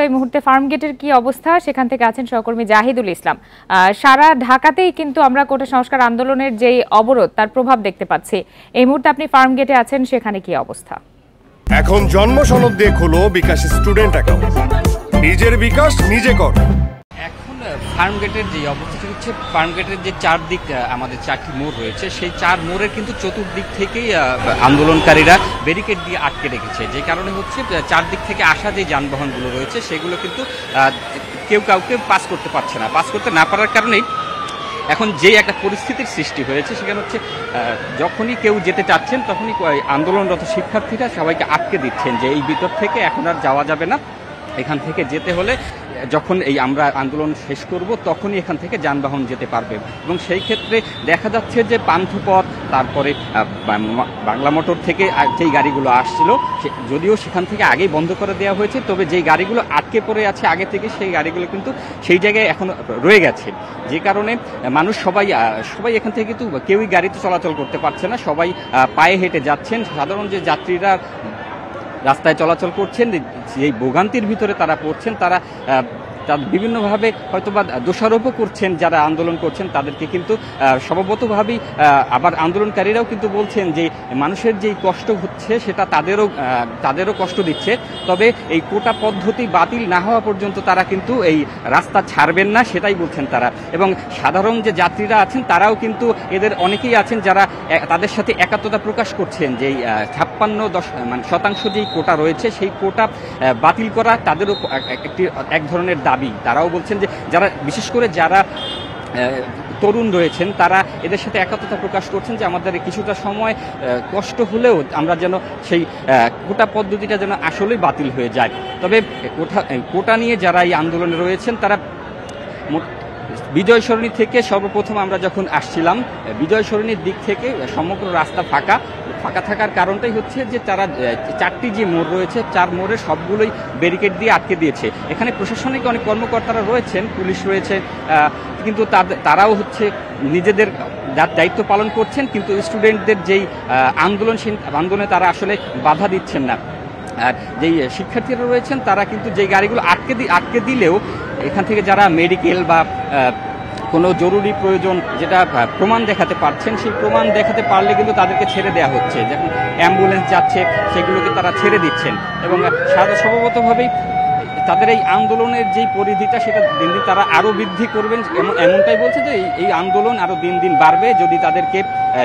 এই মুহূর্তে ফার্মগেটের কি অবস্থা, সেখান থেকে আছেন সহকর্মী জাহিদুল ইসলাম। সারা ঢাকাতেই কিন্তু আমরা কোটা সংস্কার আন্দোলনের যে অবরোধ তার প্রভাব দেখতে পাচ্ছি। এই মুহূর্তে আপনি ফার্মগেটে আছেন, সেখানে কি অবস্থা? এখন জন্ম সনদ দিয়ে খোলো বিকাশ স্টুডেন্ট অ্যাকাউন্ট, নিজের বিকাশ নিজে কর। এখন ফার্মগেটের যে অবস্থা হচ্ছে, ফার্মগেটের যে চারদিক আমাদের চারটি মোড় রয়েছে, সেই চার মোড়ের কিন্তু চতুর্দিক থেকেই আন্দোলনকারীরা ব্যারিকেড দিয়ে আটকে রেখেছে। যে কারণে হচ্ছে চারদিক থেকে আসা যে যানবাহনগুলো রয়েছে সেগুলো কিন্তু কেউ কাউকে পাস করতে পারছে না। পাস করতে না পারার কারণেই এখন যে একটা পরিস্থিতির সৃষ্টি হয়েছে, সেখানে হচ্ছে যখনই কেউ যেতে চাচ্ছেন তখনই আন্দোলনরত শিক্ষার্থীরা সবাইকে আটকে দিচ্ছেন যে এই ভিতর থেকে এখন আর যাওয়া যাবে না, এখান থেকে যেতে হলে যখন আমরা আন্দোলন শেষ করব তখনই এখান থেকে যানবাহন যেতে পারবে। এবং সেই ক্ষেত্রে দেখা যাচ্ছে যে পান্থপথ, তারপরে বাংলা মোটর থেকে যেই গাড়িগুলো আসছিল, যদিও সেখান থেকে আগেই বন্ধ করে দেওয়া হয়েছে, তবে যেই গাড়িগুলো আটকে পড়ে আছে আগে থেকে সেই গাড়িগুলো কিন্তু সেই জায়গায় এখন রয়ে গেছে। যে কারণে মানুষ সবাই এখান থেকে কিন্তু কেউই গাড়িতে চলাচল করতে পারছে না, সবাই পায়ে হেঁটে যাচ্ছেন। সাধারণ যে যাত্রীরা রাস্তায় চলাচল করছেন, এই ভোগান্তির ভিতরে তারা পড়ছেন, তারা বিভিন্নভাবে হয়তোবা দোষারোপও করছেন যারা আন্দোলন করছেন তাদেরকে, কিন্তু স্বভাবতভাবেই আবার আন্দোলনকারীরাও কিন্তু বলছেন যে মানুষের যেই কষ্ট হচ্ছে সেটা তাদেরও কষ্ট দিচ্ছে। তবে এই কোটা পদ্ধতি বাতিল না হওয়া পর্যন্ত তারা কিন্তু এই রাস্তা ছাড়বেন না, সেটাই বলছেন তারা। এবং সাধারণ যে যাত্রীরা আছেন তারাও কিন্তু এদের অনেকেই আছেন যারা তাদের সাথে একাত্মতা প্রকাশ করছেন যে 56% যেই কোটা রয়েছে সেই কোটা বাতিল করা তাদেরও এক ধরনের দাবি। তারাও বলছেন যে বিশেষ করে যারা তরুণ রয়েছেন তারা এদের সাথে একাত্মতা প্রকাশ করছেন যে আমাদের কিছুটা সময় কষ্ট হলেও আমরা যেন সেই কোটা পদ্ধতিটা যেন আসলেই বাতিল হয়ে যায়। তবে কোটা নিয়ে যারা এই আন্দোলনে রয়েছেন তারা বিজয় সরণি থেকে সর্বপ্রথম আমরা যখন আসছিলাম, বিজয় সরণির দিক থেকে সমগ্র রাস্তা ফাঁকা থাকার কারণটাই হচ্ছে যে তারা চারটি যে মোড় রয়েছে, চার মোড়ে সবগুলোই ব্যারিকেড দিয়ে আটকে দিয়েছে। এখানে প্রশাসনিক অনেক কর্মকর্তারা রয়েছেন, পুলিশ রয়েছে, কিন্তু তারাও হচ্ছে নিজেদের দায়িত্ব পালন করছেন, কিন্তু স্টুডেন্টদের যেই আন্দোলন সেই আন্দোলনে তারা আসলে বাধা দিচ্ছেন না। আর যেই শিক্ষার্থীরা রয়েছেন তারা কিন্তু যেই গাড়িগুলো আটকে দিলেও এখান থেকে যারা মেডিকেল বা কোনো জরুরি প্রয়োজন যেটা প্রমাণ দেখাতে পারছেন, সেই প্রমাণ দেখাতে পারলে কিন্তু তাদেরকে ছেড়ে দেওয়া হচ্ছে। যখন অ্যাম্বুলেন্স যাচ্ছে সেগুলোকে তারা ছেড়ে দিচ্ছেন। এবং স্বভাবতভাবেই তাদের এই আন্দোলনের যেই পরিধিটা সেটা দিন দিন তারা আরও বৃদ্ধি করবেন, এমনটাই বলছে যে এই আন্দোলন আরও দিন দিন বাড়বে। যদি তাদেরকে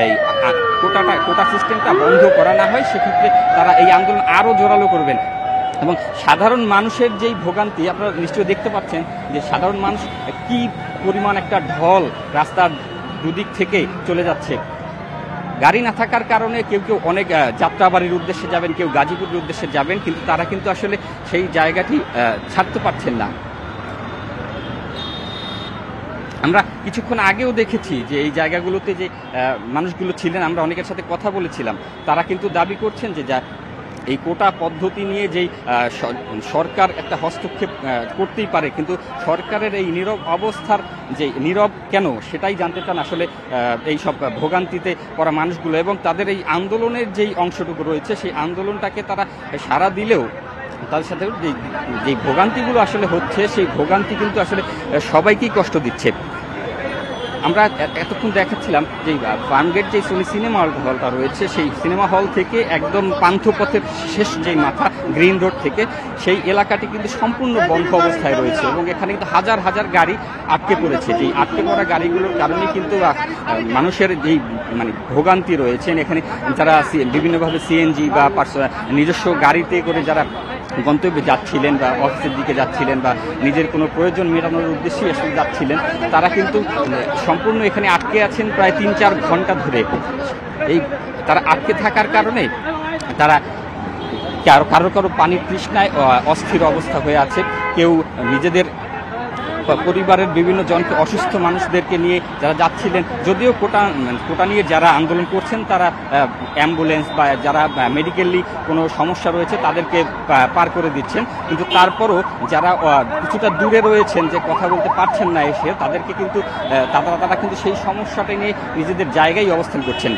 এই কোটা সিস্টেমটা বন্ধ করা না হয় সেক্ষেত্রে তারা এই আন্দোলন আরও জোরালো করবেন। এবং সাধারণ মানুষের যেই ভোগান্তি আপনারা নিশ্চয়ই দেখতে পাচ্ছেন যে সাধারণ মানুষ কি পরিমাণ একটা ঢল রাস্তার দুদিক থেকে চলে যাচ্ছে। গাড়ি না থাকার কারণে কেউ অনেক যাত্রাবাড়ির উদ্দেশ্যে যাবেন, কেউ গাজীপুরের উদ্দেশ্যে যাবেন, কিন্তু তারা কিন্তু আসলে সেই জায়গাটি ছাড়তে পারছেন না। আমরা কিছুক্ষণ আগেও দেখেছি যে এই জায়গাগুলোতে যে মানুষগুলো ছিলেন, আমরা অনেকের সাথে কথা বলেছিলাম, তারা কিন্তু দাবি করছেন যে এই কোটা পদ্ধতি নিয়ে যেই সরকার একটা হস্তক্ষেপ করতেই পারে, কিন্তু সরকারের এই নীরব অবস্থার যে নীরব কেন সেটাই জানতে চান আসলে এই সব ভোগান্তিতে পড়া মানুষগুলো। এবং তাদের এই আন্দোলনের যেই অংশটুকু রয়েছে সেই আন্দোলনটাকে তারা সাড়া দিলেও তাদের সাথে যে ভোগান্তিগুলো আসলে হচ্ছে সেই ভোগান্তি কিন্তু আসলে সবাইকেই কষ্ট দিচ্ছে। আমরা এতক্ষণ দেখাচ্ছিলাম যে ফার্মগেট যে সিনেমা হলটা রয়েছে সেই সিনেমা হল থেকে একদম পান্থপথের শেষ যেই মাথা গ্রিন রোড থেকে সেই এলাকাটি কিন্তু সম্পূর্ণ বন্ধ অবস্থায় রয়েছে এবং এখানে কিন্তু হাজার হাজার গাড়ি আটকে পড়েছে। যেই আটকে পড়া গাড়িগুলোর কারণে কিন্তু মানুষের যেই ভোগান্তি রয়েছেন, এখানে যারা বিভিন্নভাবে সিএনজি বা নিজস্ব গাড়িতে করে যারা গন্তব্যে যাচ্ছিলেন বা অফিসের দিকে যাচ্ছিলেন বা নিজের কোনো প্রয়োজন মেটানোর উদ্দেশ্যে এসে যাচ্ছিলেন, তারা কিন্তু সম্পূর্ণ এখানে আটকে আছেন প্রায় 3-4 ঘন্টা ধরে। তারা আটকে থাকার কারণে তারা কারো পানির তৃষ্ণায় অস্থির অবস্থা হয়ে আছে। কেউ নিজেদের পরিবারের বিভিন্ন জনকে, অসুস্থ মানুষদেরকে নিয়ে যারা যাচ্ছিলেন, যদিও কোটা নিয়ে যারা আন্দোলন করছেন তারা অ্যাম্বুলেন্স বা যারা মেডিকেলি কোনো সমস্যা রয়েছে তাদেরকে পার করে দিচ্ছেন, কিন্তু তারপরও যারা কিছুটা দূরে রয়েছেন, যে কথা বলতে পারছেন না এসে, তাদেরকে কিন্তু তারা কিন্তু সেই সমস্যাটা নিয়ে নিজেদের জায়গায় অবস্থান করছেন।